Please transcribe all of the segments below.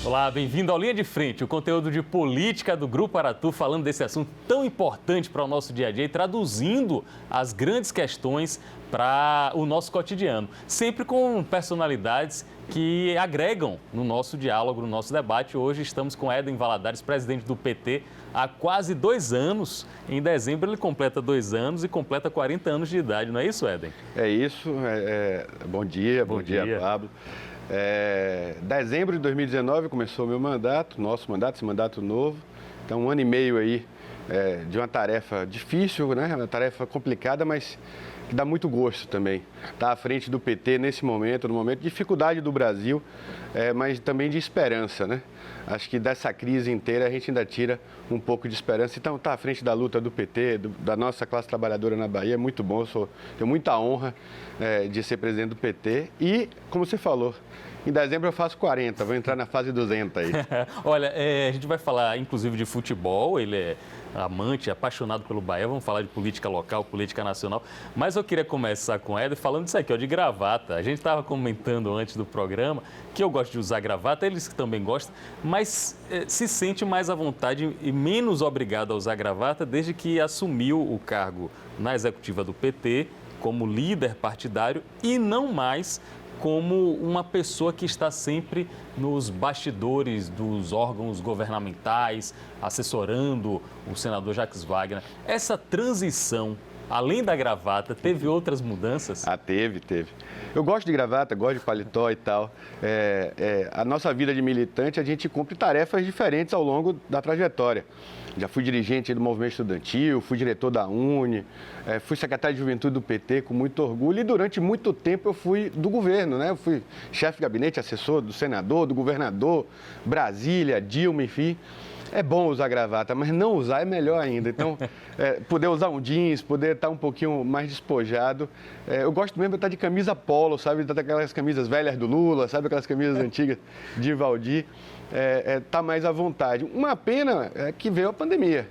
Olá, bem-vindo ao Linha de Frente, o conteúdo de política do Grupo Aratu, falando desse assunto tão importante para o nosso dia a dia e traduzindo as grandes questões para o nosso cotidiano, sempre com personalidades que agregam no nosso diálogo, no nosso debate. Hoje estamos com Éden Valadares, presidente do PT há quase 2 anos. Em dezembro ele completa 2 anos e completa 40 anos de idade, não é isso, Éden? É isso. Bom dia, Pablo. Dezembro de 2019 começou o meu mandato, nosso mandato, esse mandato novo. Então, 1 ano e meio aí de uma tarefa difícil, né? Uma tarefa complicada, mas que dá muito gosto também. Estar à frente do PT nesse momento, no momento de dificuldade do Brasil, mas também de esperança, né? Acho que dessa crise inteira a gente ainda tira um pouco de esperança. Então, estar à frente da luta do PT, da nossa classe trabalhadora na Bahia, é muito bom. Tenho muita honra de ser presidente do PT. E, como você falou, em dezembro eu faço 40, vou entrar na fase 200 aí. Olha, a gente vai falar inclusive de futebol, ele é amante, apaixonado pelo Bahia, vamos falar de política local, política nacional, mas eu queria começar com o Éder falando disso aqui, de gravata. A gente estava comentando antes do programa que eu gosto de usar gravata, eles que também gostam, mas se sente mais à vontade e menos obrigado a usar gravata desde que assumiu o cargo na executiva do PT como líder partidário e não mais como uma pessoa que está sempre nos bastidores dos órgãos governamentais, assessorando o senador Jacques Wagner. Essa transição, além da gravata, teve outras mudanças? Teve. Eu gosto de gravata, gosto de paletó e tal. A nossa vida de militante, a gente cumpre tarefas diferentes ao longo da trajetória. Já fui dirigente do movimento estudantil, fui diretor da UNE, fui secretário de juventude do PT com muito orgulho e durante muito tempo eu fui do governo, né? Eu fui chefe de gabinete, assessor do senador, do governador, Brasília, Dilma, enfim. É bom usar gravata, mas não usar é melhor ainda. Então, poder usar um jeans, poder estar um pouquinho mais despojado. Eu gosto mesmo de estar de camisa polo, sabe? Daquelas camisas velhas do Lula, sabe? Aquelas camisas antigas de Valdir. Tá mais à vontade. Uma pena é que veio a pandemia,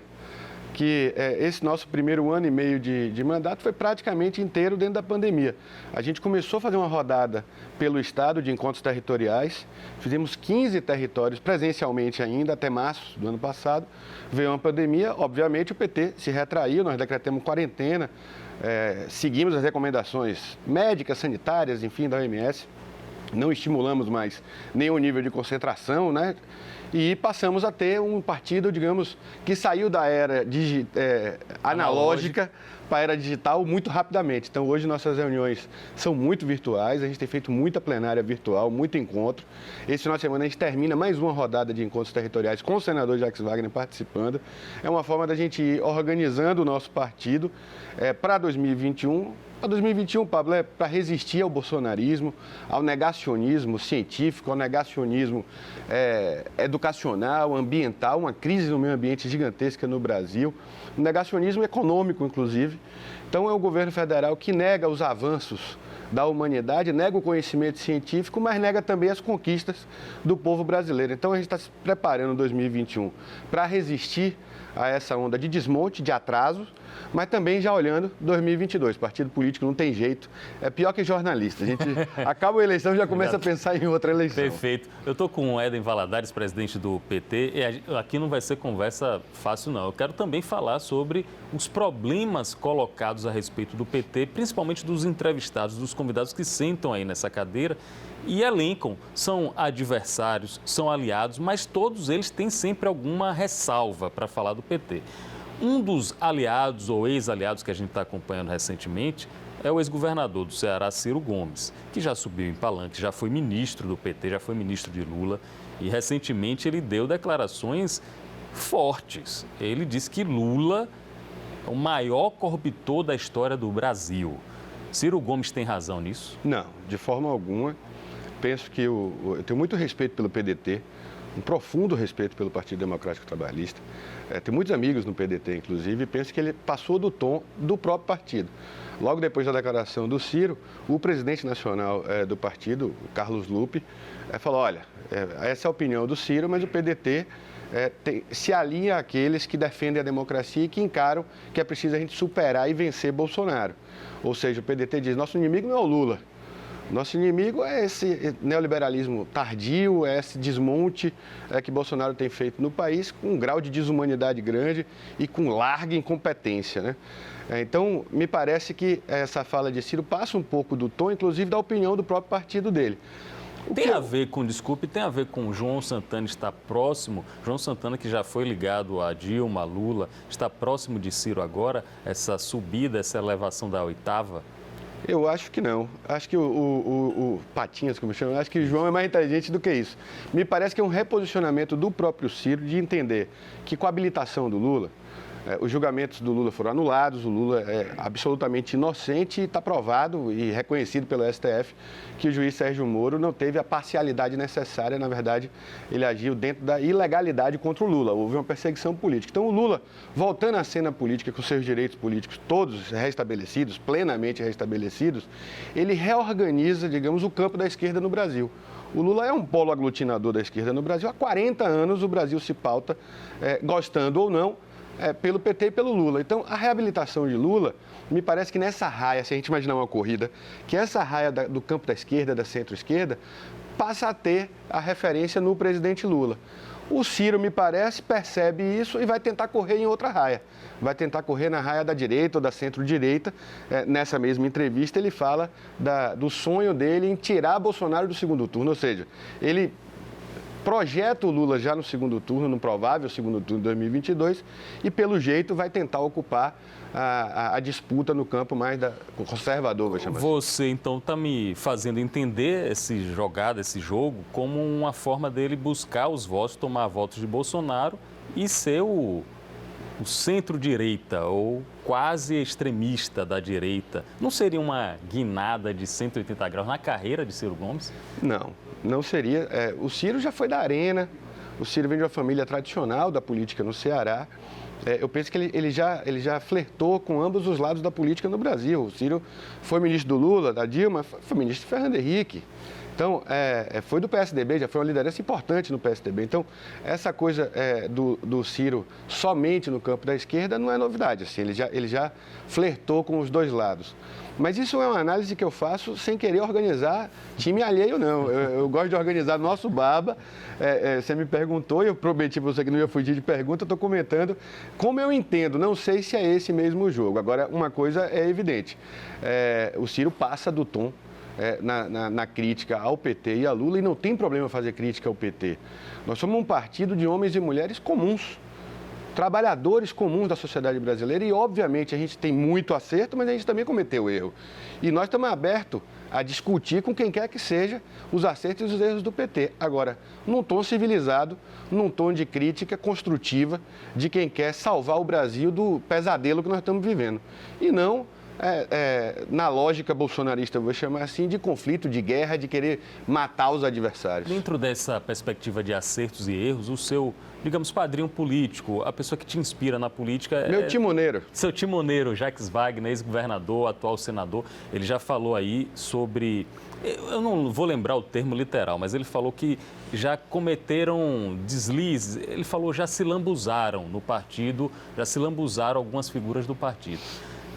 que esse nosso primeiro ano e meio de mandato foi praticamente inteiro dentro da pandemia. A gente começou a fazer uma rodada pelo Estado de encontros territoriais, fizemos 15 territórios presencialmente ainda, até março do ano passado. Veio uma pandemia, obviamente o PT se retraiu, nós decretamos quarentena, seguimos as recomendações médicas, sanitárias, enfim, da OMS. Não estimulamos mais nenhum nível de concentração, né? E passamos a ter um partido, digamos, que saiu da era analógica para a era digital muito rapidamente. Então, hoje nossas reuniões são muito virtuais, a gente tem feito muita plenária virtual, muito encontro. Esse final de semana a gente termina mais uma rodada de encontros territoriais com o senador Jacques Wagner participando. É uma forma da gente ir organizando o nosso partido para 2021. Para 2021, Pablo, é para resistir ao bolsonarismo, ao negacionismo científico, ao negacionismo educacional, ambiental, uma crise no meio ambiente gigantesca no Brasil, um negacionismo econômico, inclusive. Então, é o governo federal que nega os avanços da humanidade, nega o conhecimento científico, mas nega também as conquistas do povo brasileiro. Então, a gente está se preparando em 2021 para resistir a essa onda de desmonte, de atraso, mas também já olhando 2022. Partido político não tem jeito, é pior que jornalista. A gente acaba a eleição e já começa a pensar em outra eleição. Perfeito. Eu estou com o Éden Valadares, presidente do PT, e aqui não vai ser conversa fácil, não. Eu quero também falar sobre os problemas colocados a respeito do PT, principalmente dos entrevistados, dos convidados que sentam aí nessa cadeira e elencam. São adversários, são aliados, mas todos eles têm sempre alguma ressalva para falar do PT. Um dos aliados ou ex-aliados que a gente está acompanhando recentemente é o ex-governador do Ceará, Ciro Gomes, que já subiu em palanque, já foi ministro do PT, já foi ministro de Lula e recentemente ele deu declarações fortes. Ele disse que Lula é o maior corruptor da história do Brasil. Ciro Gomes tem razão nisso? Não, de forma alguma. Penso que eu tenho muito respeito pelo PDT, um profundo respeito pelo Partido Democrático Trabalhista. Tenho muitos amigos no PDT, inclusive, e penso que ele passou do tom do próprio partido. Logo depois da declaração do Ciro, o presidente nacional do partido, Carlos Lupe, falou, olha, essa é a opinião do Ciro, mas o PDT se alinha àqueles que defendem a democracia e que encaram que é preciso a gente superar e vencer Bolsonaro. Ou seja, o PDT diz, nosso inimigo não é o Lula. Nosso inimigo é esse neoliberalismo tardio, é esse desmonte que Bolsonaro tem feito no país, com um grau de desumanidade grande e com larga incompetência, né? Então, me parece que essa fala de Ciro passa um pouco do tom, inclusive, da opinião do próprio partido dele. Tem a ver com, desculpe, tem a ver com João Santana estar próximo, João Santana que já foi ligado a Dilma, a Lula, está próximo de Ciro agora, essa subida, essa elevação da oitava? Eu acho que não. Acho que o Patinhas, como chama, acho que o João é mais inteligente do que isso. Me parece que é um reposicionamento do próprio Ciro de entender que com a habilitação do Lula, os julgamentos do Lula foram anulados, o Lula é absolutamente inocente e está provado e reconhecido pelo STF que o juiz Sérgio Moro não teve a parcialidade necessária, na verdade, ele agiu dentro da ilegalidade contra o Lula, houve uma perseguição política. Então, o Lula, voltando à cena política com seus direitos políticos todos restabelecidos, plenamente restabelecidos, ele reorganiza, digamos, o campo da esquerda no Brasil. O Lula é um polo aglutinador da esquerda no Brasil. Há 40 anos o Brasil se pauta, gostando ou não, pelo PT e pelo Lula. Então, a reabilitação de Lula, me parece que nessa raia, se a gente imaginar uma corrida, que essa raia do campo da esquerda, da centro-esquerda, passa a ter a referência no presidente Lula. O Ciro, me parece, percebe isso e vai tentar correr em outra raia. Vai tentar correr na raia da direita ou da centro-direita. Nessa mesma entrevista, ele fala do sonho dele em tirar Bolsonaro do segundo turno, ou seja, ele projeta o Lula já no segundo turno, no provável segundo turno de 2022, e pelo jeito vai tentar ocupar a disputa no campo mais conservador, vou chamar assim. Você, então, está me fazendo entender esse jogo, como uma forma dele buscar os votos, tomar votos de Bolsonaro e ser o centro-direita ou quase extremista da direita. Não seria uma guinada de 180 graus na carreira de Ciro Gomes? Não seria. O Ciro já foi da Arena, o Ciro vem de uma família tradicional da política no Ceará. Eu penso que ele já flertou com ambos os lados da política no Brasil. O Ciro foi ministro do Lula, da Dilma, foi ministro de Fernando Henrique. Então, foi do PSDB, já foi uma liderança importante no PSDB. Então, essa coisa do Ciro somente no campo da esquerda não é novidade. Assim, ele já flertou com os dois lados. Mas isso é uma análise que eu faço sem querer organizar time alheio, não. Eu gosto de organizar nosso baba. Você me perguntou e eu prometi para você que não ia fugir de pergunta, eu estou comentando como eu entendo. Não sei se é esse mesmo o jogo. Agora, uma coisa é evidente. O Ciro passa do tom na crítica ao PT e a Lula, e não tem problema fazer crítica ao PT. Nós somos um partido de homens e mulheres comuns, trabalhadores comuns da sociedade brasileira, e obviamente a gente tem muito acerto, mas a gente também cometeu erro. E nós estamos abertos a discutir com quem quer que seja os acertos e os erros do PT. Agora, num tom civilizado, num tom de crítica construtiva de quem quer salvar o Brasil do pesadelo que nós estamos vivendo. E não na lógica bolsonarista, eu vou chamar assim, de conflito, de guerra, de querer matar os adversários. Dentro dessa perspectiva de acertos e erros, o seu, digamos, padrinho político, a pessoa que te inspira na política... Meu timoneiro. Seu timoneiro, Jacques Wagner, ex-governador, atual senador, ele já falou aí sobre... Eu não vou lembrar o termo literal, mas ele falou que já cometeram deslizes, ele falou já se lambuzaram no partido, já se lambuzaram algumas figuras do partido.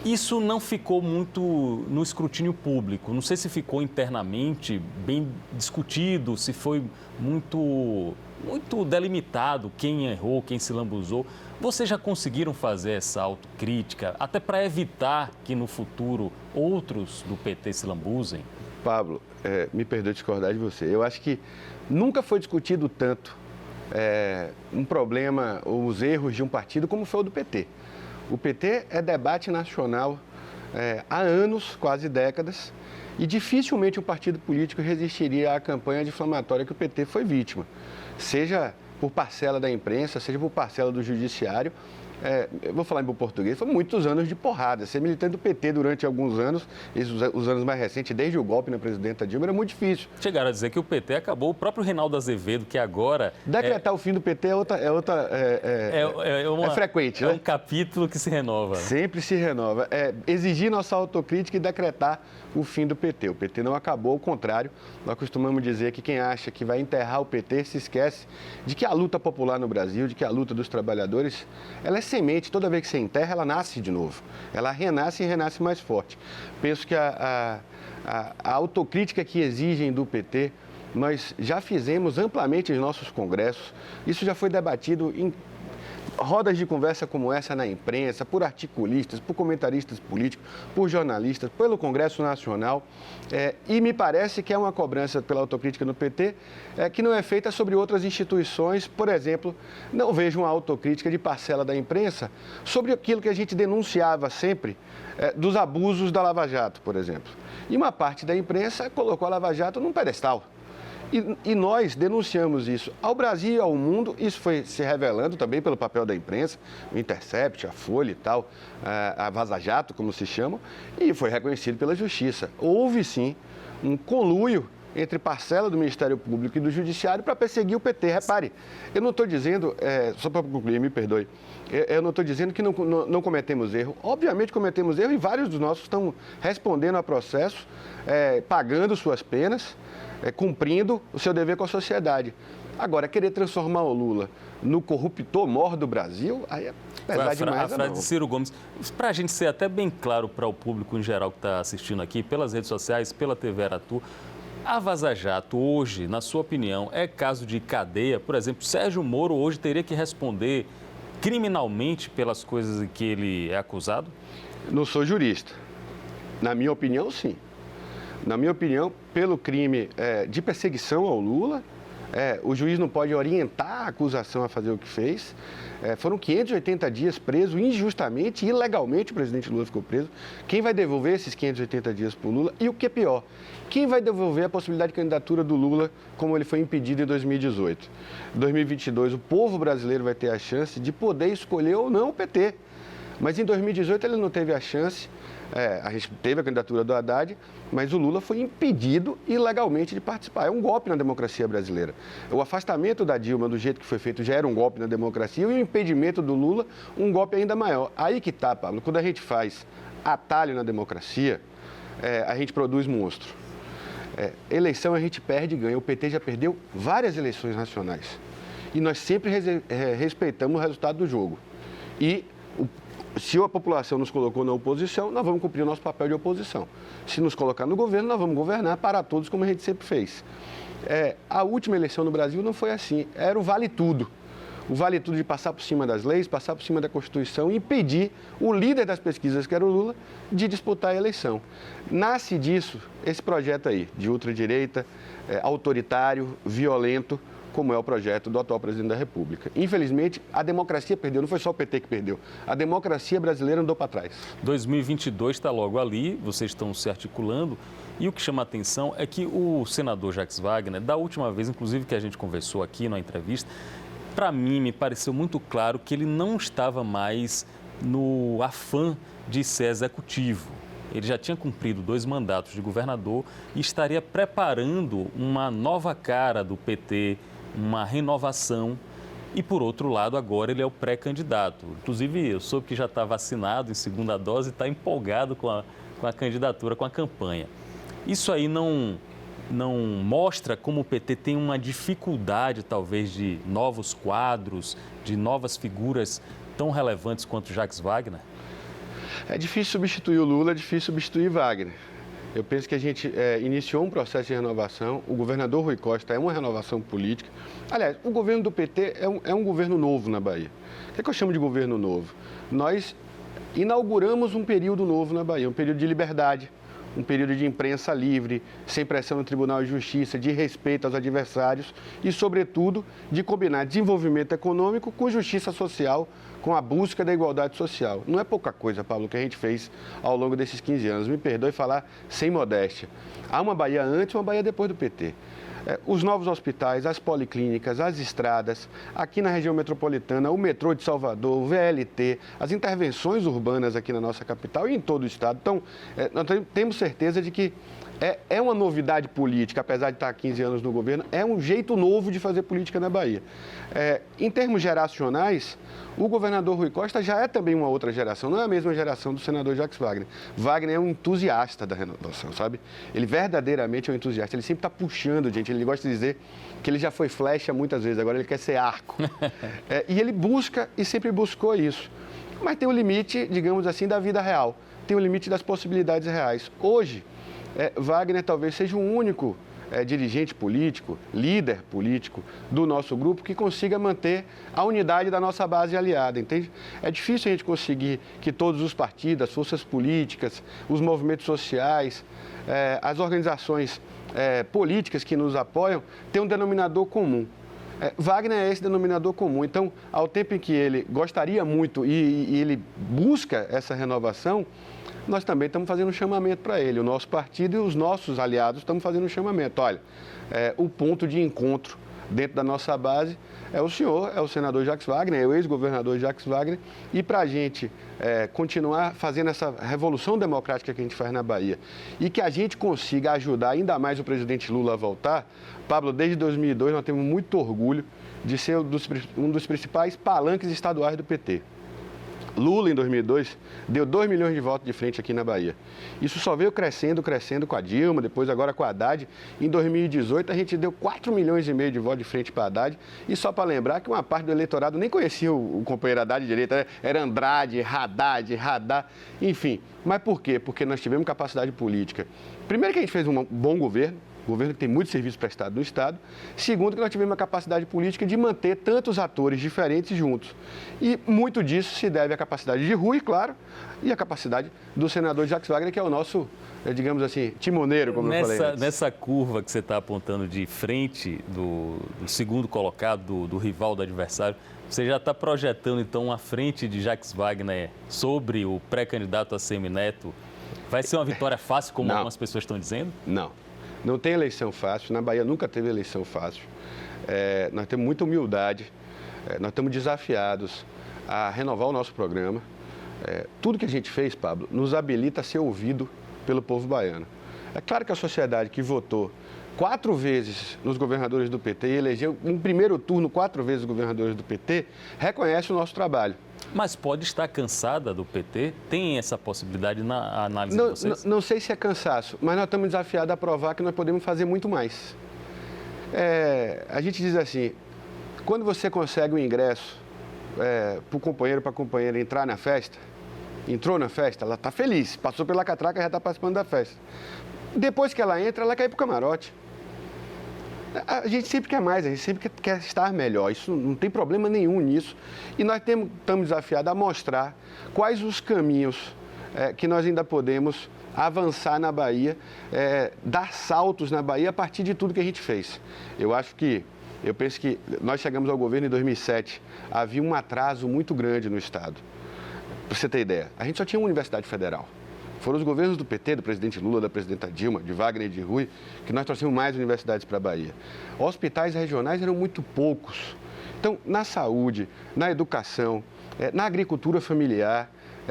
Isso não ficou muito no escrutínio público. Não sei se ficou internamente bem discutido, se foi muito delimitado quem errou, quem se lambuzou. Vocês já conseguiram fazer essa autocrítica, até para evitar que no futuro outros do PT se lambuzem? Pablo, me perdoe discordar de você. Eu acho que nunca foi discutido tanto um problema ou os erros de um partido como foi o do PT. O PT é debate nacional há anos, quase décadas, e dificilmente um partido político resistiria à campanha difamatória que o PT foi vítima, seja por parcela da imprensa, seja por parcela do judiciário. Eu vou falar em bom português, foi muitos anos de porrada. Ser militante do PT durante alguns anos, os anos mais recentes, desde o golpe na presidenta Dilma, era muito difícil. Chegaram a dizer que o PT acabou, o próprio Reinaldo Azevedo, que agora... Decretar o fim do PT é frequente, né? É um capítulo que se renova. Sempre se renova. Exigir nossa autocrítica e decretar o fim do PT. O PT não acabou, ao contrário. Nós costumamos dizer que quem acha que vai enterrar o PT se esquece de que a luta popular no Brasil, de que a luta dos trabalhadores, ela é semente, toda vez que você enterra, ela nasce de novo. Ela renasce e renasce mais forte. Penso que a autocrítica que exigem do PT, nós já fizemos amplamente em nossos congressos. Isso já foi debatido em rodas de conversa como essa na imprensa, por articulistas, por comentaristas políticos, por jornalistas, pelo Congresso Nacional. E me parece que é uma cobrança pela autocrítica no PT que não é feita sobre outras instituições. Por exemplo, não vejo uma autocrítica de parcela da imprensa sobre aquilo que a gente denunciava sempre dos abusos da Lava Jato, por exemplo. E uma parte da imprensa colocou a Lava Jato num pedestal. E nós denunciamos isso ao Brasil e ao mundo. Isso foi se revelando também pelo papel da imprensa, o Intercept, a Folha e tal, a Vaza Jato, como se chama, e foi reconhecido pela Justiça. Houve, sim, um conluio entre parcela do Ministério Público e do Judiciário para perseguir o PT. Repare, eu não estou dizendo, só para concluir, me perdoe, eu não estou dizendo que não cometemos erro. Obviamente cometemos erro e vários dos nossos estão respondendo a processo, pagando suas penas, cumprindo o seu dever com a sociedade. Agora, querer transformar o Lula no corruptor maior do Brasil, aí é pesado demais. A frase de Ciro Gomes, para a gente ser até bem claro para o público em geral que está assistindo aqui, pelas redes sociais, pela TV Aratu, a Vaza Jato hoje, na sua opinião, é caso de cadeia? Por exemplo, Sérgio Moro hoje teria que responder criminalmente pelas coisas em que ele é acusado? Não sou jurista. Na minha opinião, sim. Na minha opinião, pelo crime de perseguição ao Lula, o juiz não pode orientar a acusação a fazer o que fez. Foram 580 dias preso injustamente, ilegalmente o presidente Lula ficou preso. Quem vai devolver esses 580 dias para o Lula? E o que é pior, quem vai devolver a possibilidade de candidatura do Lula como ele foi impedido em 2018? Em 2022, o povo brasileiro vai ter a chance de poder escolher ou não o PT. Mas em 2018 ele não teve a chance. A gente teve a candidatura do Haddad, mas o Lula foi impedido ilegalmente de participar. É um golpe na democracia brasileira. O afastamento da Dilma do jeito que foi feito já era um golpe na democracia e o impedimento do Lula um golpe ainda maior. Aí que tá, Pablo, quando a gente faz atalho na democracia, a gente produz monstro. Eleição a gente perde e ganha. O PT já perdeu várias eleições nacionais. E nós sempre respeitamos o resultado do jogo. E se a população nos colocou na oposição, nós vamos cumprir o nosso papel de oposição. Se nos colocar no governo, nós vamos governar para todos, como a gente sempre fez. A última eleição no Brasil não foi assim. Era o vale tudo. O vale tudo de passar por cima das leis, passar por cima da Constituição e impedir o líder das pesquisas, que era o Lula, de disputar a eleição. Nasce disso esse projeto aí, de ultradireita, autoritário, violento, como é o projeto do atual presidente da República. Infelizmente, a democracia perdeu, não foi só o PT que perdeu. A democracia brasileira andou para trás. 2022 está logo ali, vocês estão se articulando, e o que chama a atenção é que o senador Jacques Wagner, da última vez, inclusive, que a gente conversou aqui na entrevista, para mim, me pareceu muito claro que ele não estava mais no afã de ser executivo. Ele já tinha cumprido 2 mandatos de governador e estaria preparando uma nova cara do PT, uma renovação. E, por outro lado, agora ele é o pré-candidato. Inclusive, eu soube que já está vacinado em segunda dose e está empolgado com a candidatura, com a campanha. Isso aí não mostra como o PT tem uma dificuldade, talvez, de novos quadros, de novas figuras tão relevantes quanto Jacques Wagner? É difícil substituir o Lula, é difícil substituir Wagner. Eu penso que a gente iniciou um processo de renovação. O governador Rui Costa é uma renovação política. Aliás, o governo do PT é um governo novo na Bahia. O que é que eu chamo de governo novo? Nós inauguramos um período novo na Bahia, um período de liberdade, um período de imprensa livre, sem pressão no Tribunal de Justiça, de respeito aos adversários e, sobretudo, de combinar desenvolvimento econômico com justiça social, com a busca da igualdade social. Não é pouca coisa, Paulo, que a gente fez ao longo desses 15 anos. Me perdoe falar sem modéstia. Há uma Bahia antes e uma Bahia depois do PT. Os novos hospitais, as policlínicas, as estradas, aqui na região metropolitana, o metrô de Salvador, o VLT, as intervenções urbanas aqui na nossa capital e em todo o estado. Então, nós temos certeza de que é uma novidade política, apesar de estar há 15 anos no governo, é um jeito novo de fazer política na Bahia. Em termos geracionais, o governador Rui Costa já é também uma outra geração, não é a mesma geração do senador Jacques Wagner. Wagner é um entusiasta da renovação, sabe? Ele verdadeiramente é um entusiasta, ele sempre está puxando, gente, ele gosta de dizer que ele já foi flecha muitas vezes, agora ele quer ser arco. E ele busca e sempre buscou isso. Mas tem um limite, digamos assim, da vida real, tem um limite das possibilidades reais. Hoje, Wagner talvez seja o único dirigente político, líder político do nosso grupo que consiga manter a unidade da nossa base aliada, entende? É difícil a gente conseguir que todos os partidos, as forças políticas, os movimentos sociais, as organizações políticas que nos apoiam tenham um denominador comum. Wagner é esse denominador comum. Então, ao tempo em que ele gostaria muito e ele busca essa renovação, nós também estamos fazendo um chamamento para ele. O nosso partido e os nossos aliados estamos fazendo um chamamento. Olha, o ponto de encontro dentro da nossa base é o senhor, é o senador Jacques Wagner, é o ex-governador Jacques Wagner. E para a gente continuar fazendo essa revolução democrática que a gente faz na Bahia e que a gente consiga ajudar ainda mais o presidente Lula a voltar, Pablo, desde 2002 nós temos muito orgulho de ser um dos principais palanques estaduais do PT. Lula, em 2002, deu 2 milhões de votos de frente aqui na Bahia. Isso só veio crescendo com a Dilma, depois agora com a Haddad. Em 2018, a gente deu 4 milhões e meio de votos de frente para a Haddad. E só para lembrar que uma parte do eleitorado nem conhecia o companheiro Haddad direito, né? Era Andrade, Haddad, Radar, enfim. Mas por quê? Porque nós tivemos capacidade política. Primeiro que a gente fez um bom governo que tem muito serviço prestado no Estado. Segundo, que nós tivemos a capacidade política de manter tantos atores diferentes juntos. E muito disso se deve à capacidade de Rui, claro, e à capacidade do senador Jacques Wagner, que é o nosso, digamos assim, timoneiro, como eu falei antes. Nessa curva que você está apontando de frente do segundo colocado, do rival, do adversário, você já está projetando, então, uma frente de Jacques Wagner sobre o pré-candidato ACM-Neto? Vai ser uma vitória fácil, como algumas pessoas estão dizendo? Não tem eleição fácil, na Bahia nunca teve eleição fácil. Nós temos muita humildade, nós estamos desafiados a renovar o nosso programa. Tudo que a gente fez, Pablo, nos habilita a ser ouvido pelo povo baiano. É claro que a sociedade que votou 4 vezes nos governadores do PT e elegeu em primeiro turno 4 vezes os governadores do PT, reconhece o nosso trabalho. Mas pode estar cansada do PT? Tem essa possibilidade na análise de vocês? Não sei se é cansaço, mas nós estamos desafiados a provar que nós podemos fazer muito mais. A gente diz assim, quando você consegue um ingresso para o companheiro, para a companheira entrar na festa, entrou na festa, ela está feliz, passou pela catraca e já está participando da festa. Depois que ela entra, ela quer ir para o camarote. A gente sempre quer mais, a gente sempre quer estar melhor, isso não tem problema nenhum nisso. E nós estamos desafiados a mostrar quais os caminhos que nós ainda podemos avançar na Bahia, dar saltos na Bahia a partir de tudo que a gente fez. Eu penso que nós chegamos ao governo em 2007, havia um atraso muito grande no Estado. Para você ter ideia, a gente só tinha uma universidade federal. Foram os governos do PT, do presidente Lula, da presidenta Dilma, de Wagner e de Rui, que nós trouxemos mais universidades para a Bahia. Hospitais regionais eram muito poucos. Então, na saúde, na educação, na agricultura familiar,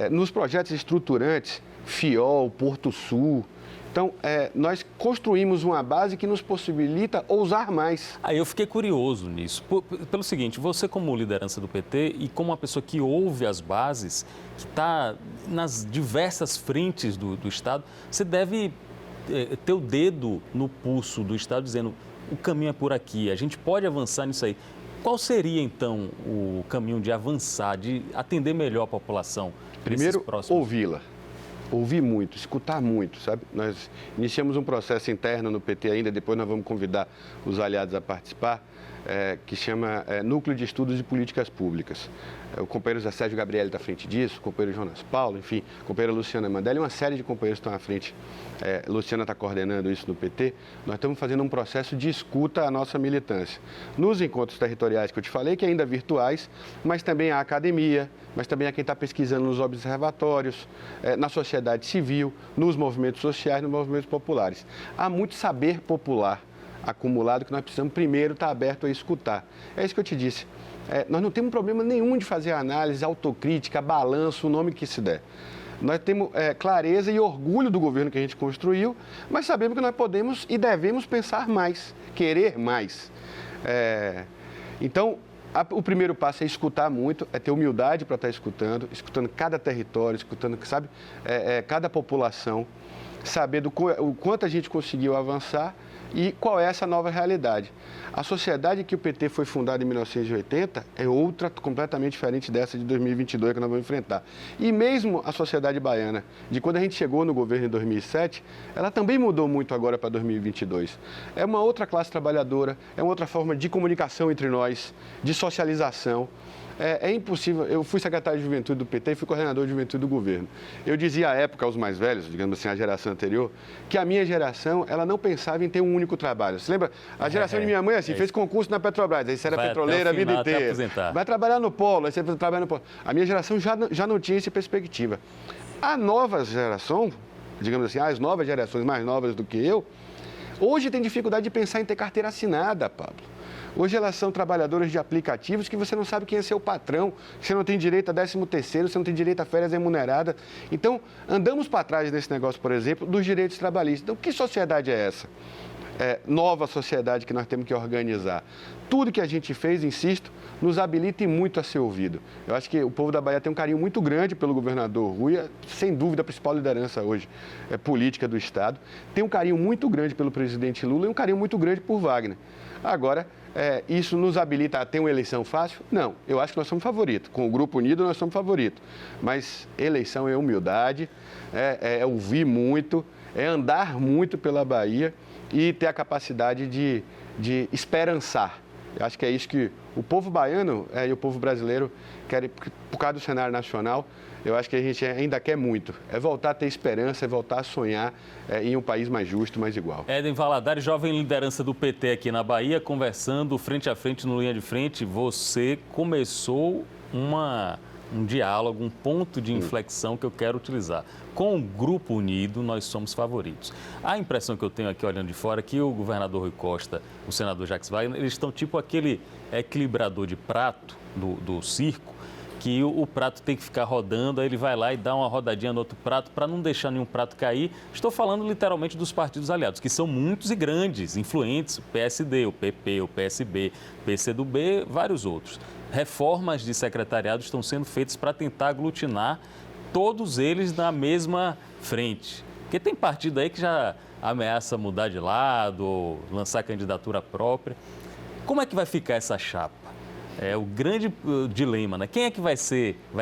nos projetos estruturantes, FIOL, Porto Sul. Então, nós construímos uma base que nos possibilita ousar mais. Aí eu fiquei curioso nisso. Pelo seguinte, você como liderança do PT e como uma pessoa que ouve as bases, que está nas diversas frentes do Estado, você deve ter o dedo no pulso do Estado dizendo o caminho é por aqui, a gente pode avançar nisso aí. Qual seria, então, o caminho de avançar, de atender melhor a população? Primeiro, ouvi-la. Ouvir muito, escutar muito, sabe? Nós iniciamos um processo interno no PT ainda, depois nós vamos convidar os aliados a participar, que chama Núcleo de Estudos de Políticas Públicas. O companheiro Zé Sérgio Gabriel está à frente disso, o companheiro Jonas Paulo, enfim, a companheira Luciana Mandelli, uma série de companheiros estão à frente. Luciana está coordenando isso no PT. Nós estamos fazendo um processo de escuta à nossa militância. Nos encontros territoriais que eu te falei, que ainda virtuais, mas também a academia, mas também a quem está pesquisando nos observatórios, na sociedade civil, nos movimentos sociais, nos movimentos populares. Há muito saber popular acumulado que nós precisamos primeiro estar aberto a escutar. É isso que eu te disse. Nós não temos problema nenhum de fazer análise, autocrítica, balanço, o nome que se der. Nós temos clareza e orgulho do governo que a gente construiu, mas sabemos que nós podemos e devemos pensar mais, querer mais. Então, o primeiro passo é escutar muito, é ter humildade para estar escutando cada território, escutando, sabe, cada população, saber o quanto a gente conseguiu avançar e qual é essa nova realidade. A sociedade que o PT foi fundado em 1980 é outra completamente diferente dessa de 2022 que nós vamos enfrentar. E mesmo a sociedade baiana, de quando a gente chegou no governo em 2007, ela também mudou muito agora para 2022. É uma outra classe trabalhadora, é uma outra forma de comunicação entre nós, de socialização. É impossível. Eu fui secretário de juventude do PT e fui coordenador de juventude do governo. Eu dizia à época aos mais velhos, digamos assim, a geração anterior, que a minha geração, ela não pensava em ter um único trabalho. Você lembra? A geração de minha mãe, assim, fez concurso na Petrobras, aí você era petroleira a vida inteira. Vai trabalhar no polo, aí você trabalha no polo. A minha geração já não tinha essa perspectiva. A nova geração, digamos assim, as novas gerações mais novas do que eu, hoje tem dificuldade de pensar em ter carteira assinada, Pablo. Hoje elas são trabalhadoras de aplicativos que você não sabe quem é seu patrão, você não tem direito a 13º, você não tem direito a férias remuneradas. Então, andamos para trás nesse negócio, por exemplo, dos direitos trabalhistas. Então, que sociedade é essa? Nova sociedade que nós temos que organizar. Tudo que a gente fez, insisto, nos habilita muito a ser ouvido. Eu acho que o povo da Bahia tem um carinho muito grande pelo governador Rui, sem dúvida a principal liderança hoje política do Estado. Tem um carinho muito grande pelo presidente Lula e um carinho muito grande por Wagner. Agora, isso nos habilita a ter uma eleição fácil? Não, eu acho que nós somos favoritos. Com o Grupo Unido, nós somos favoritos. Mas eleição é humildade, é ouvir muito, é andar muito pela Bahia e ter a capacidade de esperançar. Eu acho que é isso que o povo baiano e o povo brasileiro querem, por causa do cenário nacional. Eu acho que a gente ainda quer muito. É voltar a ter esperança, é voltar a sonhar em um país mais justo, mais igual. Éden Valadares, jovem liderança do PT aqui na Bahia, conversando frente a frente, no Linha de Frente. Você começou um diálogo, um ponto de inflexão que eu quero utilizar. Com o Grupo Unido, nós somos favoritos. A impressão que eu tenho aqui, olhando de fora, é que o governador Rui Costa, o senador Jacques Wagner, eles estão tipo aquele equilibrador de prato do circo, que o prato tem que ficar rodando, aí ele vai lá e dá uma rodadinha no outro prato para não deixar nenhum prato cair. Estou falando literalmente dos partidos aliados, que são muitos e grandes, influentes, o PSD, o PP, o PSB, PCdoB, vários outros. Reformas de secretariado estão sendo feitas para tentar aglutinar todos eles na mesma frente. Porque tem partido aí que já ameaça mudar de lado, ou lançar candidatura própria. Como é que vai ficar essa chapa? É o grande dilema, né? Quem é que vai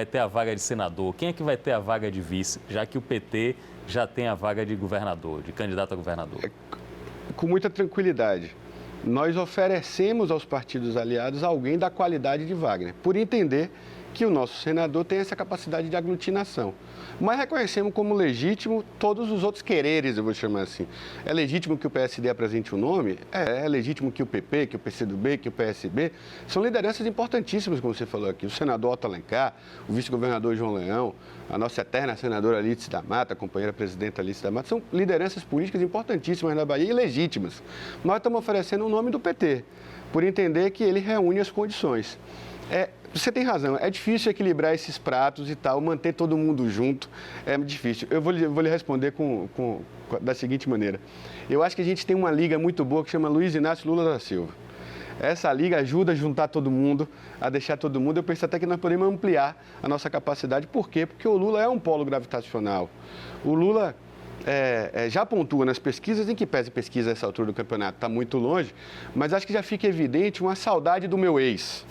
ter a vaga de senador? Quem é que vai ter a vaga de vice? Já que o PT já tem a vaga de governador, de candidato a governador. Com muita tranquilidade. Nós oferecemos aos partidos aliados alguém da qualidade de Wagner, por entender que o nosso senador tem essa capacidade de aglutinação. Mas reconhecemos como legítimo todos os outros quereres, eu vou chamar assim. É legítimo que o PSD apresente o nome? É legítimo que o PP, que o PCdoB, que o PSB. São lideranças importantíssimas, como você falou aqui. O senador Otto Alencar, o vice-governador João Leão, a nossa eterna senadora Alice da Mata, a companheira presidenta Alice da Mata. São lideranças políticas importantíssimas na Bahia e legítimas. Nós estamos oferecendo o nome do PT, por entender que ele reúne as condições. Você tem razão, é difícil equilibrar esses pratos e tal, manter todo mundo junto, é difícil. Eu vou lhe responder da seguinte maneira. Eu acho que a gente tem uma liga muito boa que chama Luiz Inácio Lula da Silva. Essa liga ajuda a juntar todo mundo, a deixar todo mundo. Eu penso até que nós podemos ampliar a nossa capacidade. Por quê? Porque o Lula é um polo gravitacional. O Lula já pontua nas pesquisas, em que pese pesquisa a essa altura do campeonato, está muito longe, mas acho que já fica evidente uma saudade do meu ex,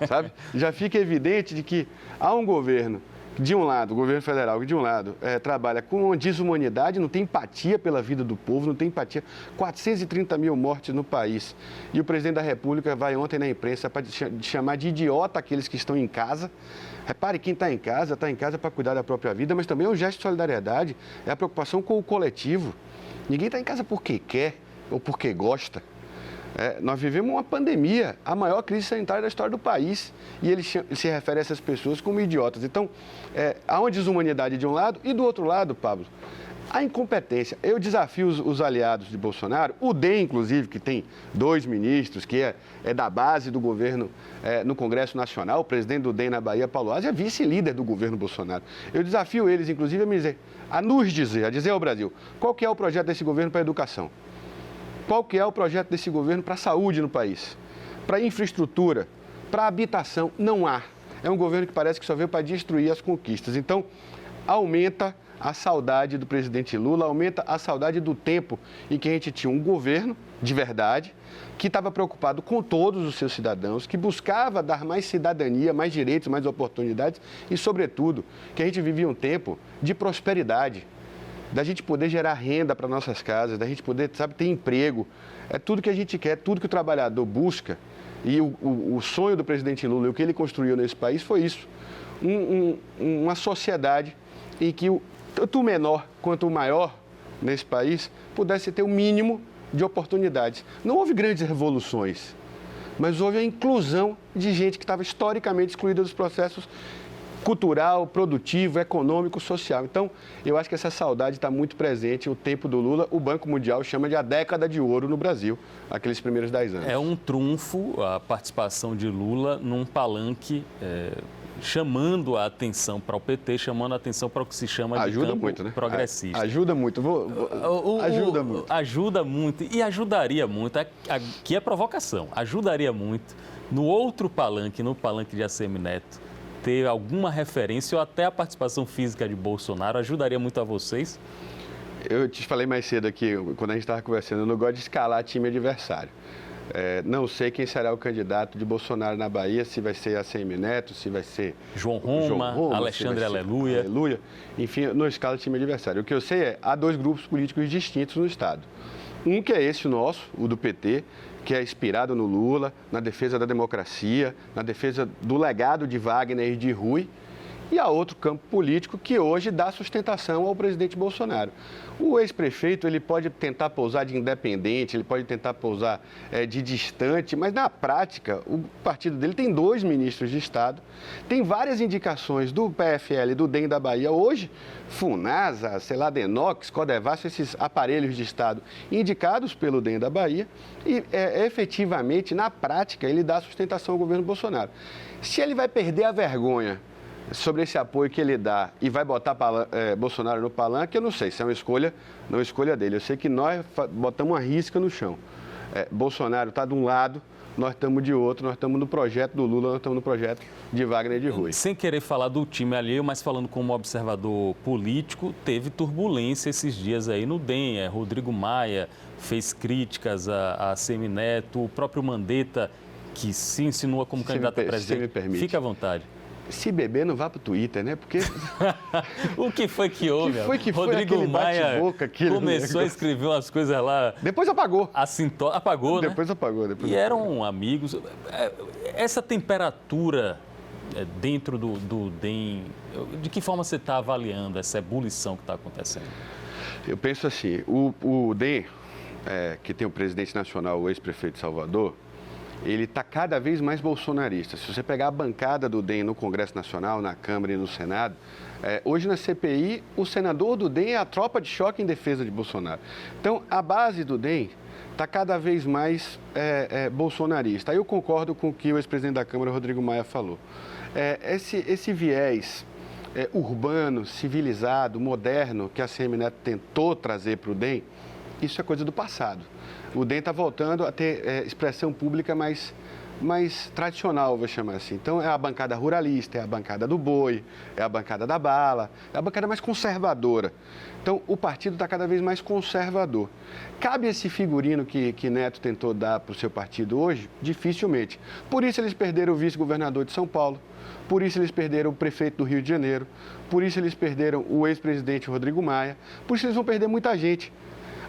sabe? Já fica evidente de que há um governo, de um lado, o governo federal, que de um lado trabalha com desumanidade, não tem empatia pela vida do povo, não tem empatia. 430 mil mortes no país. E o presidente da República vai ontem na imprensa para chamar de idiota aqueles que estão em casa. Repare, quem está em casa para cuidar da própria vida, mas também é um gesto de solidariedade, é a preocupação com o coletivo. Ninguém está em casa porque quer ou porque gosta. Nós vivemos uma pandemia, a maior crise sanitária da história do país, e ele se refere a essas pessoas como idiotas. Então, há uma desumanidade de um lado e do outro lado, Pablo, A incompetência. Eu desafio os aliados de Bolsonaro, o DEM, inclusive, que tem 2 ministros, que é da base do governo no Congresso Nacional, o presidente do DEM na Bahia, Paulo Aze, é vice-líder do governo Bolsonaro. Eu desafio eles, inclusive, a nos dizer ao Brasil, qual que é o projeto desse governo para a educação? Qual que é o projeto desse governo para a saúde no país? Para a infraestrutura? Para a habitação? Não há. É um governo que parece que só veio para destruir as conquistas. Então, aumenta a saudade do presidente Lula, aumenta a saudade do tempo em que a gente tinha um governo de verdade, que estava preocupado com todos os seus cidadãos, que buscava dar mais cidadania, mais direitos, mais oportunidades e, sobretudo, que a gente vivia um tempo de prosperidade, da gente poder gerar renda para nossas casas, da gente poder, ter emprego. É tudo que a gente quer, tudo que o trabalhador busca. E o sonho do presidente Lula e o que ele construiu nesse país foi isso. Uma sociedade em que tanto o menor quanto o maior nesse país pudesse ter o mínimo de oportunidades. Não houve grandes revoluções, mas houve a inclusão de gente que estava historicamente excluída dos processos cultural, produtivo, econômico, social. Então, eu acho que essa saudade está muito presente. O tempo do Lula, o Banco Mundial chama de a década de ouro no Brasil, aqueles primeiros 10 anos. É um trunfo a participação de Lula num palanque chamando a atenção para o PT, chamando a atenção para o que se chama de campo muito, né? progressista. Ajuda muito. Ajuda muito. Ajuda muito e ajudaria muito, que é provocação, ajudaria muito no outro palanque, no palanque de ACM Neto, ter alguma referência ou até a participação física de Bolsonaro, ajudaria muito a vocês? Eu te falei mais cedo aqui, quando a gente estava conversando, eu não gosto de escalar time adversário. Não sei quem será o candidato de Bolsonaro na Bahia, se vai ser ACM Neto, se vai ser João Roma, Alexandre Aleluia. Enfim, não escala time adversário. O que eu sei há 2 grupos políticos distintos no Estado. Um que é esse nosso, o do PT, que é inspirado no Lula, na defesa da democracia, na defesa do legado de Wagner e de Rui, e há outro campo político que hoje dá sustentação ao presidente Bolsonaro. O ex-prefeito, ele pode tentar pousar de independente, ele pode tentar pousar de distante, mas na prática, o partido dele tem 2 ministros de Estado, tem várias indicações do PFL, do DEM da Bahia, hoje, Funasa, Denox, Codevasf, esses aparelhos de Estado indicados pelo DEM da Bahia, e efetivamente, na prática, ele dá sustentação ao governo Bolsonaro. Se ele vai perder a vergonha sobre esse apoio que ele dá e vai botar Bolsonaro no palanque, eu não sei, se é uma escolha, não é escolha dele. Eu sei que nós botamos uma risca no chão. Bolsonaro está de um lado, nós estamos de outro, nós estamos no projeto do Lula, nós estamos no projeto de Wagner e de Rui. Sem querer falar do time alheio, mas falando como observador político, teve turbulência esses dias aí no DEM. Rodrigo Maia fez críticas a ACM Neto, o próprio Mandetta, que se insinua como candidato a presidente. Se me permite. Fique à vontade. Se beber, não vá para o Twitter, né? Porque... O que foi que houve? Que foi Rodrigo Maia começou a escrever umas coisas lá... Depois apagou. Apagou, né? Depois apagou. Eram amigos. Essa temperatura dentro do DEM, de que forma você está avaliando essa ebulição que está acontecendo? Eu penso assim, o DEM, que tem o presidente nacional, o ex-prefeito de Salvador, ele está cada vez mais bolsonarista. Se você pegar a bancada do DEM no Congresso Nacional, na Câmara e no Senado, hoje na CPI, o senador do DEM é a tropa de choque em defesa de Bolsonaro. Então, a base do DEM está cada vez mais bolsonarista. Aí eu concordo com o que o ex-presidente da Câmara, Rodrigo Maia, falou. Esse viés urbano, civilizado, moderno, que a ACM Neto tentou trazer para o DEM, isso é coisa do passado. O DEM está voltando a ter expressão pública mais tradicional, vou chamar assim. Então, é a bancada ruralista, é a bancada do boi, é a bancada da bala, é a bancada mais conservadora. Então, o partido está cada vez mais conservador. Cabe esse figurino que Neto tentou dar para o seu partido hoje? Dificilmente. Por isso, eles perderam o vice-governador de São Paulo, por isso, eles perderam o prefeito do Rio de Janeiro, por isso, eles perderam o ex-presidente Rodrigo Maia, por isso, eles vão perder muita gente.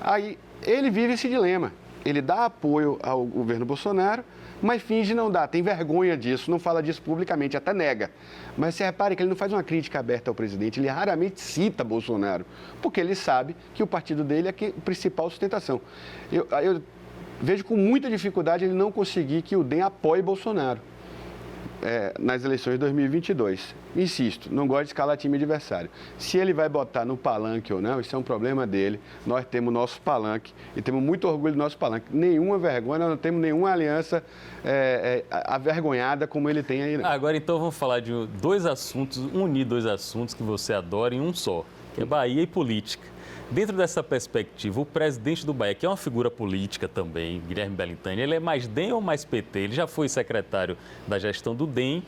Aí, ele vive esse dilema. Ele dá apoio ao governo Bolsonaro, mas finge não dar. Tem vergonha disso, não fala disso publicamente, até nega. Mas você repare que ele não faz uma crítica aberta ao presidente, ele raramente cita Bolsonaro, porque ele sabe que o partido dele é a principal sustentação. Eu vejo com muita dificuldade ele não conseguir que o DEM apoie Bolsonaro. nas eleições de 2022. Insisto, não gosto de escalar time adversário. Se ele vai botar no palanque ou não, isso é um problema dele. Nós temos nosso palanque e temos muito orgulho do nosso palanque. Nenhuma vergonha, nós não temos nenhuma aliança avergonhada como ele tem aí. Não. Agora, então, vamos falar de unir dois assuntos que você adora em um só, que é Bahia e política. Dentro dessa perspectiva, o presidente do Bahia, que é uma figura política também, Guilherme Belintani, ele é mais DEM ou mais PT? Ele já foi secretário da gestão do DEM,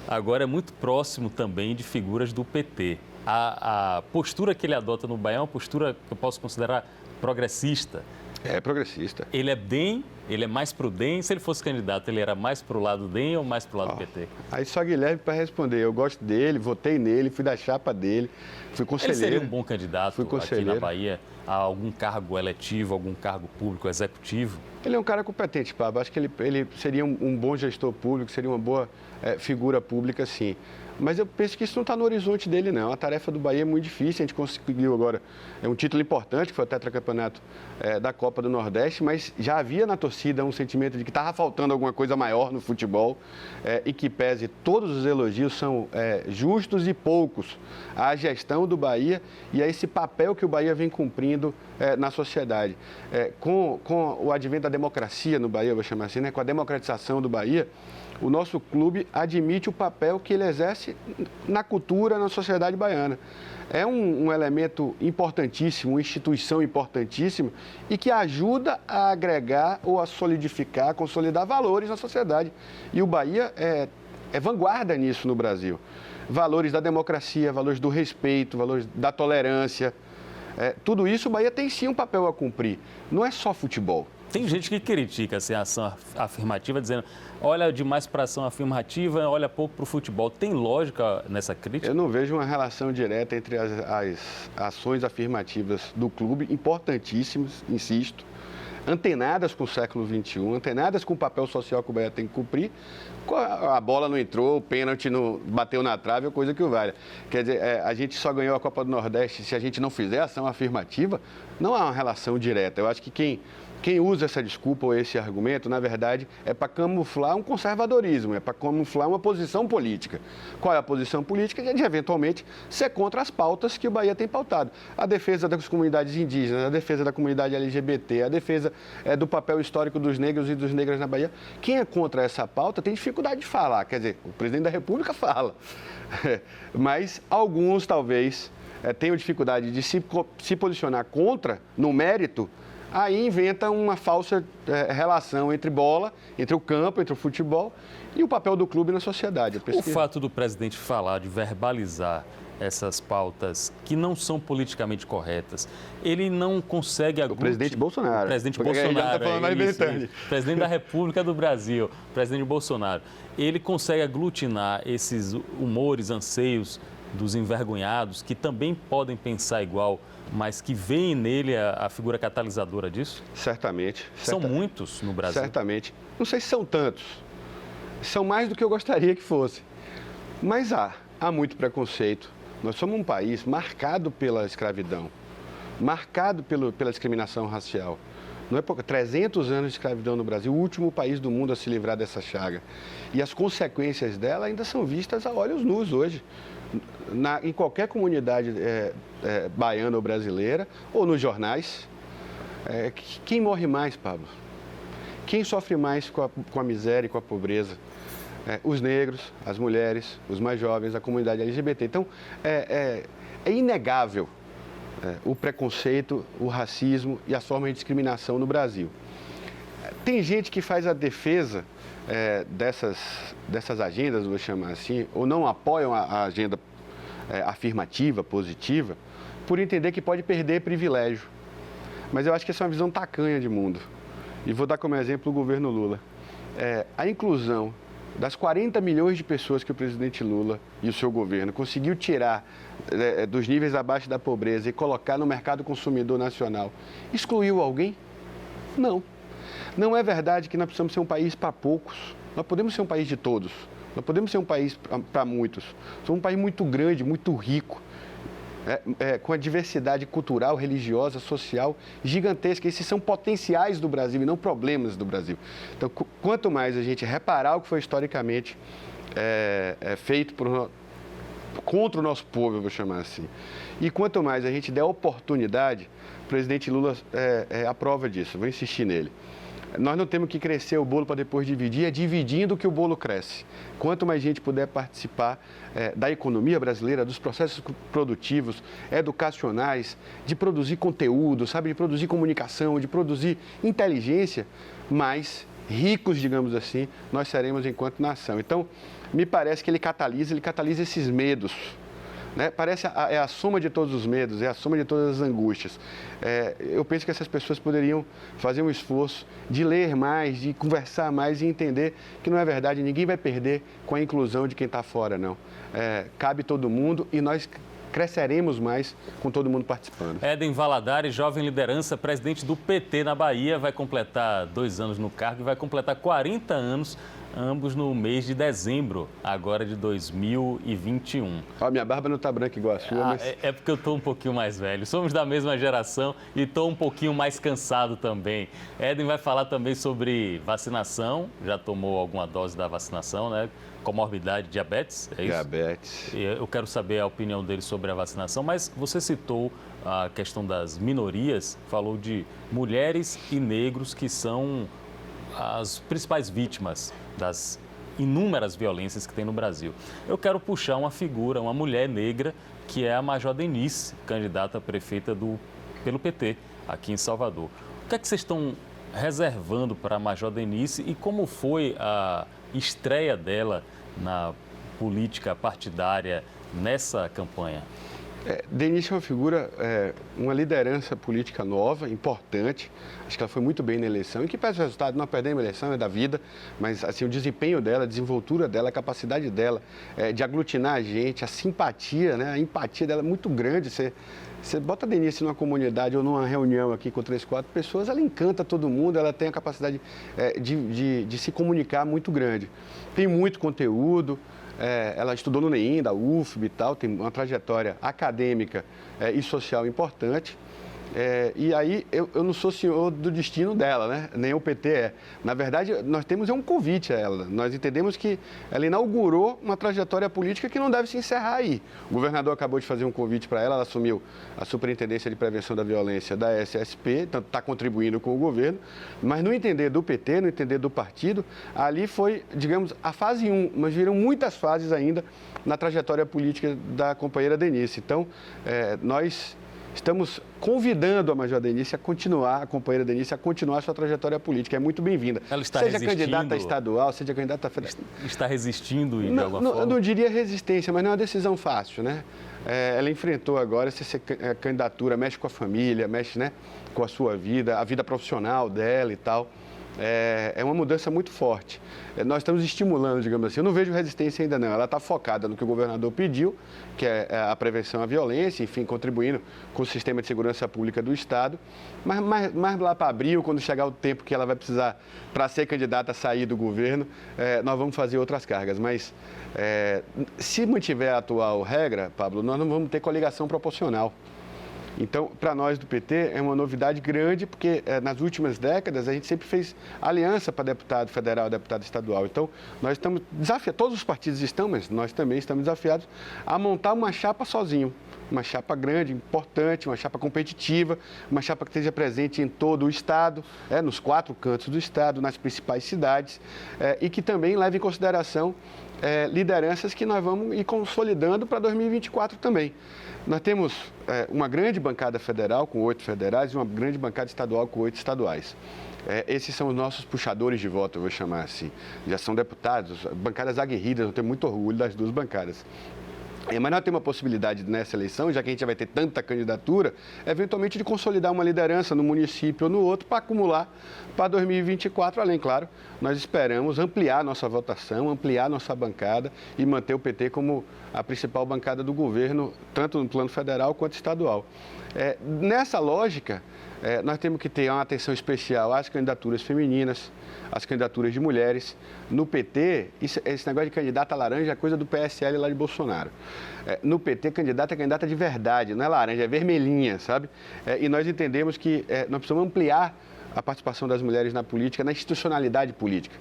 agora é muito próximo também de figuras do PT. A postura que ele adota no Bahia é uma postura que eu posso considerar progressista. É progressista. Ele é DEM, ele é mais pro DEM. Se ele fosse candidato, ele era mais pro lado DEM ou mais pro lado do PT? Aí só Guilherme para responder. Eu gosto dele, votei nele, fui da chapa dele, fui conselheiro. Ele seria um bom candidato aqui na Bahia a algum cargo eletivo, algum cargo público executivo? Ele é um cara competente, Pablo. Acho que ele seria um bom gestor público, seria uma boa figura pública, sim. Mas eu penso que isso não está no horizonte dele, não. A tarefa do Bahia é muito difícil. A gente conseguiu agora um título importante, que foi o tetracampeonato da Copa do Nordeste, mas já havia na torcida um sentimento de que estava faltando alguma coisa maior no futebol e que pese todos os elogios são justos e poucos à gestão do Bahia e a esse papel que o Bahia vem cumprindo na sociedade. Com o advento da democracia no Bahia, eu vou chamar assim, né? Com a democratização do Bahia, o nosso clube admite o papel que ele exerce na cultura, na sociedade baiana. É um elemento importantíssimo, uma instituição importantíssima e que ajuda a agregar ou a solidificar, a consolidar valores na sociedade. E o Bahia é vanguarda nisso no Brasil. Valores da democracia, valores do respeito, valores da tolerância. Tudo isso o Bahia tem sim um papel a cumprir. Não é só futebol. Tem gente que critica assim, a ação afirmativa, dizendo olha demais para a ação afirmativa, olha pouco para o futebol. Tem lógica nessa crítica? Eu não vejo uma relação direta entre as ações afirmativas do clube, importantíssimas, insisto, antenadas com o século XXI, antenadas com o papel social que o Bahia tem que cumprir. A bola não entrou, o pênalti não bateu na trave, é coisa que o vale. Quer dizer, a gente só ganhou a Copa do Nordeste se a gente não fizer ação afirmativa. Não há uma relação direta. Eu acho que quem usa essa desculpa ou esse argumento, na verdade, é para camuflar um conservadorismo, é para camuflar uma posição política. Qual é a posição política? De, eventualmente, ser contra as pautas que o Bahia tem pautado. A defesa das comunidades indígenas, a defesa da comunidade LGBT, a defesa do papel histórico dos negros e das negras na Bahia. Quem é contra essa pauta tem dificuldade de falar. Quer dizer, o presidente da República fala. Mas alguns, talvez, tenham dificuldade de se posicionar contra, no mérito. Aí inventa uma falsa relação entre bola, entre o campo, entre o futebol e o papel do clube na sociedade. O fato do presidente falar, de verbalizar essas pautas que não são politicamente corretas, ele não consegue aglutinar... O presidente Bolsonaro. O presidente Bolsonaro, presidente da República do Brasil, presidente Bolsonaro. Ele consegue aglutinar esses humores, anseios dos envergonhados, que também podem pensar igual, mas que veem nele a figura catalisadora disso? Certamente. São muitos no Brasil? Certamente. Não sei se são tantos. São mais do que eu gostaria que fosse. Mas há muito preconceito. Nós somos um país marcado pela escravidão, marcado pela discriminação racial. Não é pouco, 300 anos de escravidão no Brasil, o último país do mundo a se livrar dessa chaga. E as consequências dela ainda são vistas a olhos nus hoje. Em qualquer comunidade baiana ou brasileira, ou nos jornais, quem morre mais, Pablo? Quem sofre mais com a miséria e com a pobreza? Os negros, as mulheres, os mais jovens, a comunidade LGBT. Então, é inegável o preconceito, o racismo e as formas de discriminação no Brasil. Tem gente que faz a defesa dessas agendas, vou chamar assim, ou não apoiam a agenda afirmativa, positiva, por entender que pode perder privilégio. Mas eu acho que essa é uma visão tacanha de mundo. E vou dar como exemplo o governo Lula. A inclusão das 40 milhões de pessoas que o presidente Lula e o seu governo conseguiu tirar dos níveis abaixo da pobreza e colocar no mercado consumidor nacional, excluiu alguém? Não. Não é verdade que nós precisamos ser um país para poucos. Nós podemos ser um país de todos. Nós podemos ser um país para muitos. Somos um país muito grande, muito rico, com a diversidade cultural, religiosa, social gigantesca. Esses são potenciais do Brasil e não problemas do Brasil. Então, quanto mais a gente reparar o que foi historicamente feito contra o nosso povo, eu vou chamar assim. E quanto mais a gente der oportunidade, o presidente Lula é a prova disso, vou insistir nele. Nós não temos que crescer o bolo para depois dividir, é dividindo que o bolo cresce. Quanto mais gente puder participar da economia brasileira, dos processos produtivos, educacionais, de produzir conteúdo, sabe, de produzir comunicação, de produzir inteligência, mais ricos, digamos assim, nós seremos enquanto nação. Então, me parece que ele catalisa esses medos. Né? Parece é a soma de todos os medos, é a soma de todas as angústias. Eu penso que essas pessoas poderiam fazer um esforço de ler mais, de conversar mais e entender que não é verdade, ninguém vai perder com a inclusão de quem está fora, não. Cabe todo mundo e nós cresceremos mais com todo mundo participando. Éden Valadares, jovem liderança, presidente do PT na Bahia, vai completar 2 anos no cargo e vai completar 40 anos, ambos no mês de dezembro, agora de 2021. Minha barba não está branca igual a sua, mas... É porque eu estou um pouquinho mais velho. Somos da mesma geração e estou um pouquinho mais cansado também. Éden vai falar também sobre vacinação. Já tomou alguma dose da vacinação, né? Comorbidade, diabetes, é isso? Diabetes. Eu quero saber a opinião dele sobre a vacinação, mas você citou a questão das minorias, falou de mulheres e negros que são as principais vítimas das inúmeras violências que tem no Brasil. Eu quero puxar uma figura, uma mulher negra, que é a Major Denise, candidata a prefeita pelo PT, aqui em Salvador. O que é que vocês estão reservando para a Major Denise e como foi a estreia dela na política partidária nessa campanha? Denise é uma figura, uma liderança política nova, importante. Acho que ela foi muito bem na eleição. E que pese o resultado, não perdemos a eleição, é da vida. Mas assim, o desempenho dela, a desenvoltura dela, a capacidade dela de aglutinar a gente, a simpatia, né? A empatia dela é muito grande. Você bota a Denise numa comunidade ou numa reunião aqui com 3, 4 pessoas, ela encanta todo mundo, ela tem a capacidade de se comunicar muito grande. Tem muito conteúdo. Ela estudou no NEIM, da UFB e tal, tem uma trajetória acadêmica e social importante. E aí, eu não sou senhor do destino dela, né? Nem o PT é. Na verdade, nós temos um convite a ela. Nós entendemos que ela inaugurou uma trajetória política que não deve se encerrar aí. O governador acabou de fazer um convite para ela assumiu a Superintendência de Prevenção da Violência da SSP, está contribuindo com o governo, mas no entender do PT, no entender do partido, ali foi, digamos, a fase 1, mas viram muitas fases ainda na trajetória política da companheira Denise. Então, nós estamos convidando a Major Denise a continuar, a companheira Denise a continuar a sua trajetória política. É muito bem-vinda. Ela está seja resistindo. Candidata estadual, seja candidata federal. Está resistindo de alguma forma? Eu não diria resistência, mas não é uma decisão fácil, né? Ela enfrentou agora essa candidatura, mexe com a família, mexe, né, com a sua vida, a vida profissional dela e tal. É uma mudança muito forte. Nós estamos estimulando, digamos assim. Eu não vejo resistência ainda não. Ela está focada no que o governador pediu, que é a prevenção à violência, enfim, contribuindo com o sistema de segurança pública do Estado. Mas mais lá para abril, quando chegar o tempo que ela vai precisar para ser candidata a sair do governo, nós vamos fazer outras cargas. Mas se mantiver a atual regra, Pablo, nós não vamos ter coligação proporcional. Então, para nós do PT, é uma novidade grande, porque nas últimas décadas a gente sempre fez aliança para deputado federal, deputado estadual. Então, nós estamos desafiados, todos os partidos estão, mas nós também estamos desafiados a montar uma chapa sozinho. Uma chapa grande, importante, uma chapa competitiva, uma chapa que esteja presente em todo o Estado, nos 4 cantos do Estado, nas principais cidades, e que também leve em consideração lideranças que nós vamos ir consolidando para 2024 também. Nós temos uma grande bancada federal com 8 federais e uma grande bancada estadual com 8 estaduais. Esses são os nossos puxadores de voto, eu vou chamar assim. Já são deputados, bancadas aguerridas, eu tenho muito orgulho das 2 bancadas. Mas nós temos a possibilidade nessa eleição, já que a gente já vai ter tanta candidatura, eventualmente de consolidar uma liderança no município ou no outro para acumular para 2024. Além, claro, nós esperamos ampliar nossa votação, ampliar nossa bancada e manter o PT como a principal bancada do governo, tanto no plano federal quanto estadual. Nessa lógica, nós temos que ter uma atenção especial às candidaturas femininas, às candidaturas de mulheres. No PT, esse negócio de candidata laranja é coisa do PSL lá de Bolsonaro. No PT, candidata é candidata de verdade, não é laranja, é vermelhinha, sabe? E nós entendemos que nós precisamos ampliar a participação das mulheres na política, na institucionalidade política.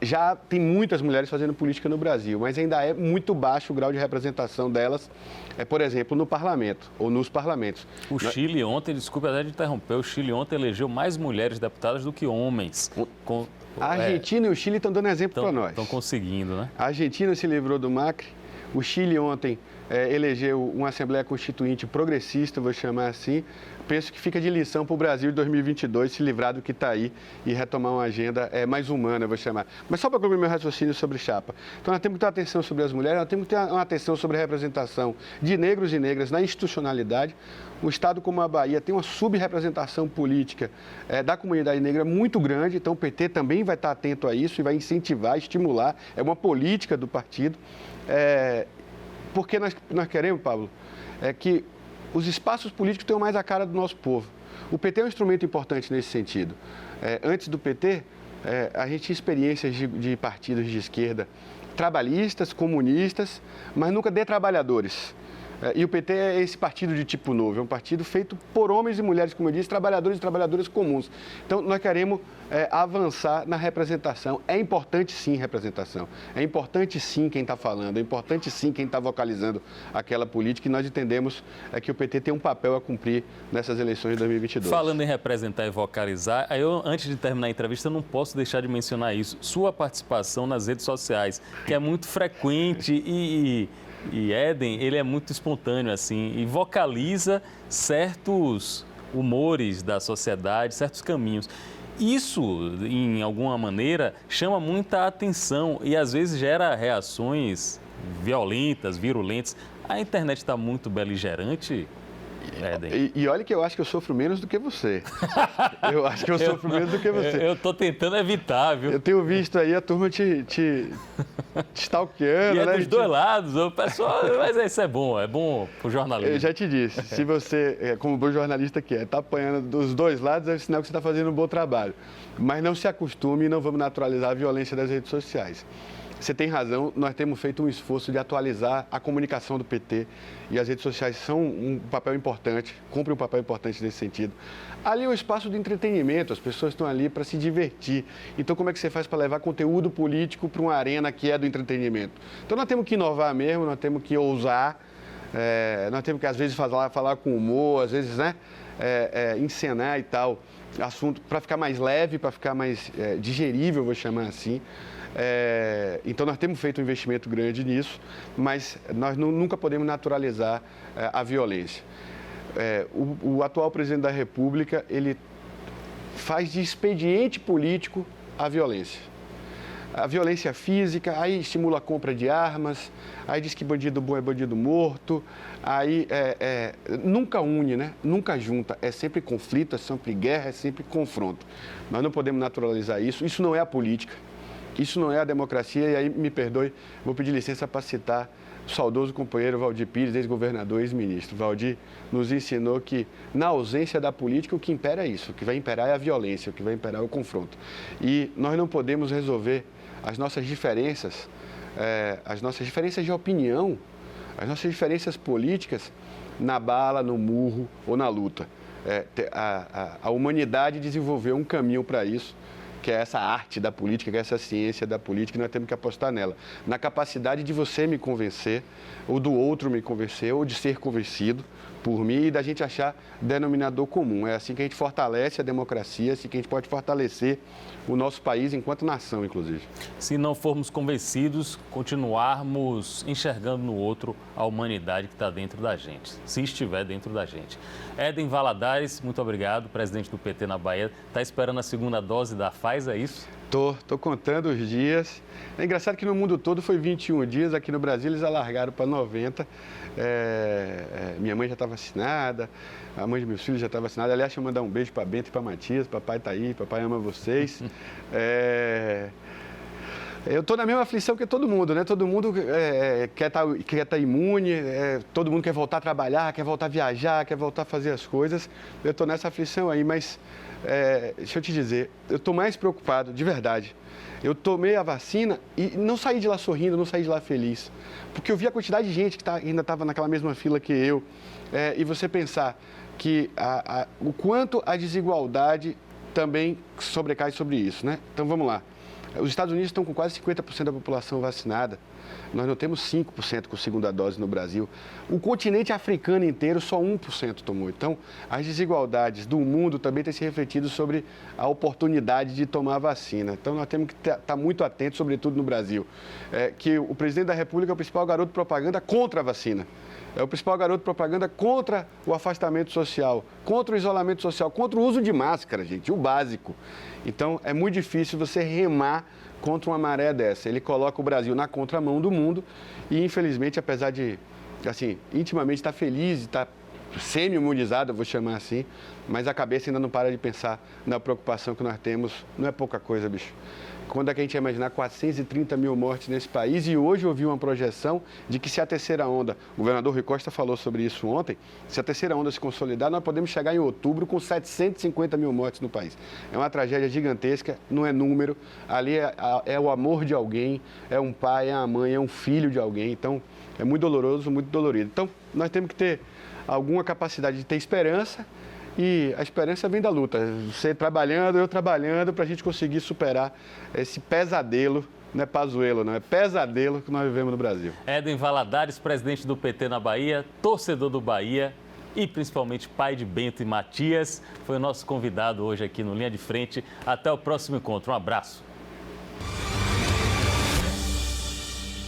Já tem muitas mulheres fazendo política no Brasil, mas ainda é muito baixo o grau de representação delas, por exemplo, no parlamento ou nos parlamentos. O Chile ontem, desculpe até de interromper, o Chile ontem elegeu mais mulheres deputadas do que homens. A Argentina e o Chile estão dando exemplo para nós. Estão conseguindo, né? A Argentina se livrou do Macri, o Chile ontem elegeu uma Assembleia Constituinte progressista, vou chamar assim. Penso que fica de lição para o Brasil de 2022 se livrar do que está aí e retomar uma agenda mais humana, vou chamar. Mas só para concluir meu raciocínio sobre chapa. Então, nós temos que ter atenção sobre as mulheres, nós temos que ter uma atenção sobre a representação de negros e negras na institucionalidade. Um estado como a Bahia tem uma subrepresentação política da comunidade negra muito grande, então o PT também vai estar atento a isso e vai incentivar, estimular. É uma política do partido. Porque nós queremos, Pablo, que os espaços políticos tenham mais a cara do nosso povo. O PT é um instrumento importante nesse sentido. Antes do PT, a gente tinha experiências de partidos de esquerda trabalhistas, comunistas, mas nunca de trabalhadores. E o PT é esse partido de tipo novo, é um partido feito por homens e mulheres, como eu disse, trabalhadores e trabalhadoras comuns. Então, nós queremos avançar na representação. É importante, sim, representação. É importante, sim, quem está falando. É importante, sim, quem está vocalizando aquela política. E nós entendemos que o PT tem um papel a cumprir nessas eleições de 2022. Falando em representar e vocalizar, eu, antes de terminar a entrevista, não posso deixar de mencionar isso. Sua participação nas redes sociais, que é muito frequente E Éden, ele é muito espontâneo, assim, e vocaliza certos humores da sociedade, certos caminhos. Isso, em alguma maneira, chama muita atenção e, às vezes, gera reações violentas, virulentas. A internet está muito beligerante, Éden. E olha que eu acho que eu sofro menos do que você. Eu acho que eu sofro menos do que você. Eu estou tentando evitar, viu? Eu tenho visto aí a turma te stalkeando, e né? dos dois lados, o pessoal, mas isso é bom pro jornalismo. Eu já te disse, se você, como bom jornalista que está apanhando dos dois lados, é sinal que você está fazendo um bom trabalho. Mas não se acostume e não vamos naturalizar a violência das redes sociais. Você tem razão, nós temos feito um esforço de atualizar a comunicação do PT e as redes sociais são um papel importante, cumprem um papel importante nesse sentido. Ali é um espaço de entretenimento, as pessoas estão ali para se divertir. Então, como é que você faz para levar conteúdo político para uma arena que é do entretenimento? Então, nós temos que inovar mesmo, nós temos que ousar, nós temos que, às vezes, falar com humor, às vezes, né, encenar e tal, assunto para ficar mais leve, para ficar mais digerível, vou chamar assim. Então, nós temos feito um investimento grande nisso, mas nós nunca podemos naturalizar a violência. O atual presidente da República, ele faz de expediente político a violência. A violência física, aí estimula a compra de armas, aí diz que bandido bom é bandido morto, aí nunca une, né? Nunca junta. É sempre conflito, é sempre guerra, é sempre confronto. Nós não podemos naturalizar isso, isso não é a política. Isso não é a democracia, e aí, me perdoe, vou pedir licença para citar o saudoso companheiro Valdir Pires, ex-governador e ex-ministro. Valdir nos ensinou que, na ausência da política, o que impera é isso, o que vai imperar é a violência, o que vai imperar é o confronto. E nós não podemos resolver as nossas diferenças de opinião, as nossas diferenças políticas na bala, no murro ou na luta. A humanidade desenvolveu um caminho para isso, que é essa arte da política, que é essa ciência da política, e nós temos que apostar nela. Na capacidade de você me convencer, ou do outro me convencer, ou de ser convencido por mim e da gente achar denominador comum. É assim que a gente fortalece a democracia, é assim que a gente pode fortalecer o nosso país enquanto nação, inclusive. Se não formos convencidos, continuarmos enxergando no outro a humanidade que está dentro da gente, se estiver dentro da gente. Éden Valadares, muito obrigado, presidente do PT na Bahia. Está esperando a segunda dose da Pfizer, é isso? Tô contando os dias. É engraçado que no mundo todo foi 21 dias, aqui no Brasil eles alargaram para 90. Minha mãe já está vacinada, a mãe de meus filhos já está vacinada. Aliás, deixa eu mandar um beijo para Bento e para Matias. Papai está aí, papai ama vocês. Eu estou na mesma aflição que todo mundo, né? Todo mundo quer estar imune, todo mundo quer voltar a trabalhar, quer voltar a viajar, quer voltar a fazer as coisas. Eu estou nessa aflição aí, mas deixa eu te dizer, eu estou mais preocupado, de verdade. Eu tomei a vacina e não saí de lá sorrindo, não saí de lá feliz. Porque eu vi a quantidade de gente que ainda estava naquela mesma fila que eu. E você pensar que o quanto a desigualdade também sobrecai sobre isso, né? Então, vamos lá. Os Estados Unidos estão com quase 50% da população vacinada. Nós não temos 5% com segunda dose no Brasil. O continente africano inteiro, só 1% tomou. Então, as desigualdades do mundo também têm se refletido sobre a oportunidade de tomar a vacina. Então, nós temos que estar muito atentos, sobretudo no Brasil, que o presidente da República é o principal garoto de propaganda contra a vacina. É o principal garoto de propaganda contra o afastamento social, contra o isolamento social, contra o uso de máscara, gente, o básico. Então, é muito difícil você remar contra uma maré dessa. Ele coloca o Brasil na contramão do mundo e, infelizmente, apesar de, assim, intimamente estar feliz, estar semi-imunizado, eu vou chamar assim, mas a cabeça ainda não para de pensar na preocupação que nós temos. Não é pouca coisa, bicho. Quando é que a gente ia imaginar 430 mil mortes nesse país? E hoje eu vi uma projeção de que se a terceira onda, o governador Rui Costa falou sobre isso ontem, se a terceira onda se consolidar, nós podemos chegar em outubro com 750 mil mortes no país. É uma tragédia gigantesca, não é número, ali é o amor de alguém, é um pai, é uma mãe, é um filho de alguém, então é muito doloroso, muito dolorido. Então, nós temos que ter alguma capacidade de ter esperança. E a esperança vem da luta, você trabalhando, eu trabalhando, para a gente conseguir superar esse pesadelo, não é pazuelo, não, é pesadelo que nós vivemos no Brasil. Éden Valadares, presidente do PT na Bahia, torcedor do Bahia e principalmente pai de Bento e Matias, foi o nosso convidado hoje aqui no Linha de Frente. Até o próximo encontro, um abraço.